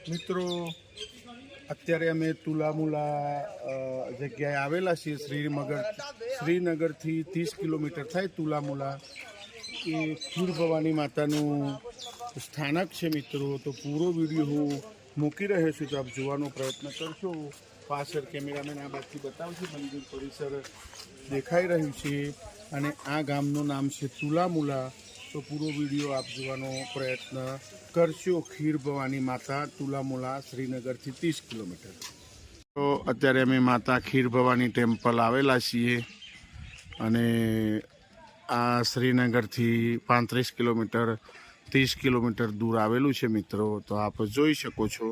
મિત્રો અત્યારે અમે તુલામુલા જગ્યાએ આવેલા છીએ। શ્રીનગરથી 30 કિલોમીટર થાય તુલામુલા। એ ખીર ભવાની માતાનું સ્થાનક છે મિત્રો। તો પૂરો વિડીયો હું મૂકી રહ્યો છું, તો આપ જોવાનો પ્રયત્ન કરશો। પાછળ કેમેરામેન આ બાજુથી બતાવશે, મંદિર પરિસર દેખાઈ રહ્યું છે અને આ ગામનું નામ છે તુલામુલા। તો પૂરો વિડીયો આપ જોવાનો પ્રયત્ન કરશો। ખીર ભવાની માતા તુલામુલા શ્રીનગરથી 30 કિલોમીટર। તો અત્યારે અમે માતા ખીર ભવાની ટેમ્પલ આવેલા છીએ અને આ શ્રીનગરથી 35 કિલોમીટર 30 કિલોમીટર દૂર આવેલું છે મિત્રો। તો આપ જોઈ શકો છો।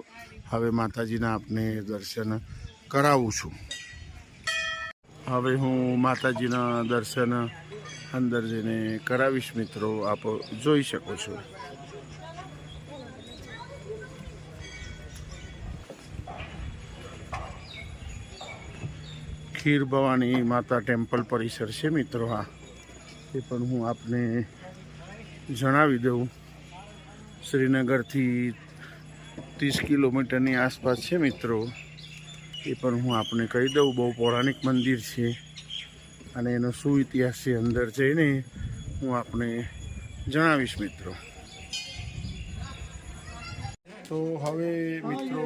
હવે માતાજીના આપને દર્શન કરાવું છું। હવે હું માતાજીના દર્શન અંદર જઈને કરાવીશ મિત્રો। આપ જોઈ શકો છો। ખીર ભવાની માતા ટેમ્પલ પરિસર છે મિત્રો। હા, એ પણ હું આપને જણાવી દઉં। શ્રીનગરથી 30 કિલોમીટરની આસપાસ છે મિત્રો। એ પણ હું આપને કહી દઉં। બહુ પૌરાણિક મંદિર છે અને એનો શું ઇતિહાસ છે અંદર જઈને હું આપને જણાવીશ મિત્રો। તો હવે મિત્રો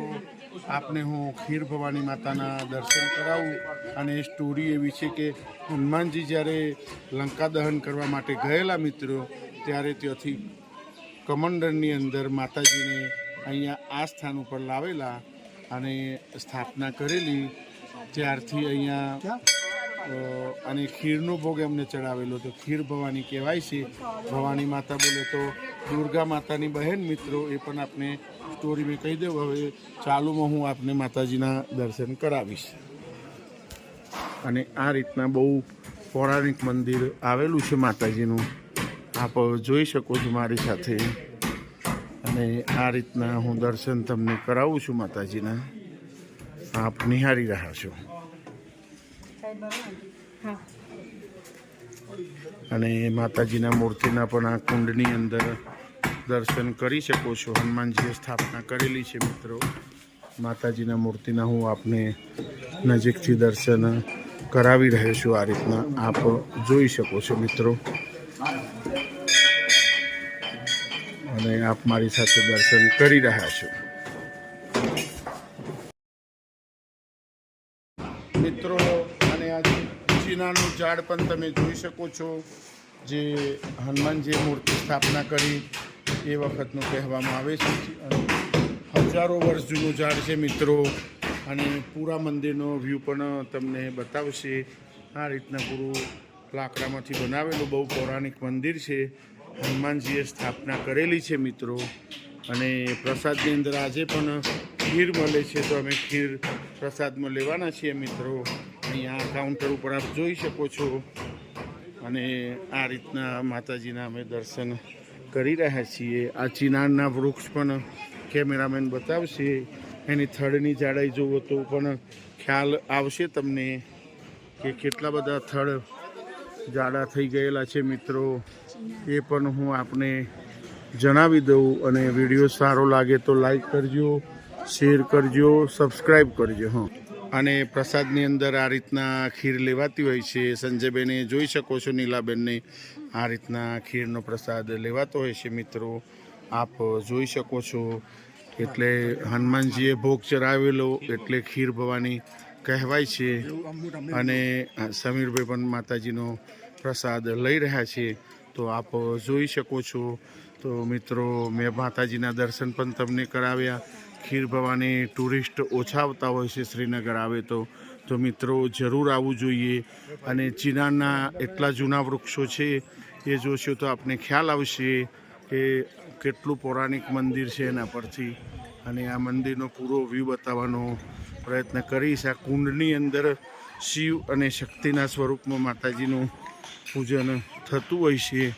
આપને હું ખીર ભવાની માતાના દર્શન કરાવું। અને એ સ્ટોરી એવી છે કે હનુમાનજી જ્યારે લંકા દહન કરવા માટે ગયેલા મિત્રો, ત્યારે ત્યાંથી કમંડળની અંદર માતાજીને અહીંયા આ સ્થાન ઉપર લાવેલા અને સ્થાપના કરેલી। ત્યારથી અહીંયા અને ખીરનો ભોગ એમને ચડાવેલો, તો ખીર ભવાની કહેવાય છે। ભવાની માતા બોલે તો દુર્ગા માતાની બહેન મિત્રો। એ પણ આપને સ્ટોરી મેં કહી દઉં। હવે ચાલુમાં હું આપને માતાજીના દર્શન કરાવીશ। અને આ રીતના બહુ પૌરાણિક મંદિર આવેલું છે માતાજીનું, આપ જોઈ શકો છો મારી સાથે। અને આ રીતના હું દર્શન તમને કરાવું છું માતાજીના, આપ નિહાળી રહ્યા છો। અને માતાજીના મૂર્તિના પણ આ કુંડની અંદર દર્શન કરી શકો છો। હનુમાનજીએ સ્થાપના કરેલી છે મિત્રો। માતાજીના મૂર્તિના હું આપને નજીકથી દર્શન કરાવી રહ્યો છું। આ રીતના આપ જોઈ શકો છો મિત્રો। અને આપ મારી સાથે દર્શન કરી રહ્યા છો મિત્રો। અને આ ચીનાનું ઝાડ પણ તમે જોઈ શકો છો, જે હનુમાનજીએ મૂર્તિ સ્થાપના કરી એ વખતનું કહેવામાં આવે છે। અને હજારો વર્ષ જૂનું ઝાડ છે મિત્રો। અને પૂરા મંદિરનો વ્યૂ પણ તમને બતાવશે। આ રીતના પૂરું લાકડામાંથી બનાવેલું બહુ પૌરાણિક મંદિર છે। હનુમાનજીએ સ્થાપના કરેલી છે મિત્રો। અને પ્રસાદની અંદર આજે પણ ખીર મળે છે, તો અમે ખીર પ્રસાદમાં લેવાના છીએ મિત્રો। અહીંયા કાઉન્ટર ઉપર આપ જોઈ શકો છો। અને આ રીતના માતાજીના અમે દર્શન કરી રહ્યા છીએ। આ ચિનારના વૃક્ષ પણ કેમેરામેન બતાવશે। એની થડની જાડાઈ જુઓ તો પણ ખ્યાલ આવશે તમને કે કેટલા બધા થડ જાડા થઈ ગયેલા છે મિત્રો। એ પણ હું આપને જણાવી દઉં। અને વિડીયો સારો લાગે તો લાઈક કરજો, શેર કરજો, સબસ્ક્રાઈબ કરજો। હા, અને પ્રસાદની અંદર આ રીતના ખીર લેવાતી હોય છે। સંજયબેને જોઈ શકો છો, નીલાબેનને આ રીતના ખીરનો પ્રસાદ લેવાતો હોય છે મિત્રો। આપ જોઈ શકો છો। એટલે હનુમાનજીએ ભોગ ચડાવેલો એટલે ખીર ભવાની કહેવાય છે। અને સમીરભાઈ પણ માતાજીનો પ્રસાદ લઈ રહ્યા છે, તો આપ જોઈ શકો છો। તો મિત્રો મેં માતાજીના દર્શન પણ તમને કરાવ્યા। ખીર ભવાની ટુરિસ્ટ ઓછા આવતા હોય છે શ્રીનગર આવે તો મિત્રો જરૂર આવવું જોઈએ। અને ચિનારના એટલા જૂના વૃક્ષો છે, એ જોશો તો આપને ખ્યાલ આવશે કે કેટલું પૌરાણિક મંદિર છે એના પરથી। અને આ મંદિરનો પૂરો વ્યૂ બતાવવાનો પ્રયત્ન કરીશ। આ કુંડની અંદર શિવ અને શક્તિના સ્વરૂપમાં માતાજીનું પૂજન થતું હોય છે,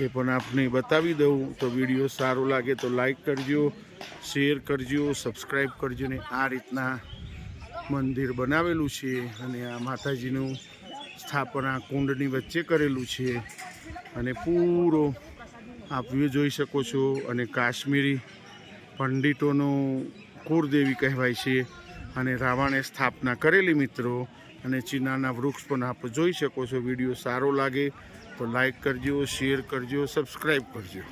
એ પણ આપને બતાવી દઉં। તો વિડીયો સારો લાગે તો લાઈક કરજો, શેર કરજો, સબસ્ક્રાઈબ કરજો। ને આ રીતના મંદિર બનાવેલું છે અને આ માતાજીનું સ્થાપના કુંડની વચ્ચે કરેલું છે। અને પૂરો આપ વ્યૂ જોઈ શકો છો। અને કાશ્મીરી પંડિતોનું કુળદેવી કહેવાય છે અને રાવણે સ્થાપના કરેલી મિત્રો. અને ચીનાના વૃક્ષ પણ આપ જોઈ શકો છો. વિડીયો સારો લાગે તો લાઈક કરજો, શેર કરજો, સબસ્ક્રાઈબ કરજો.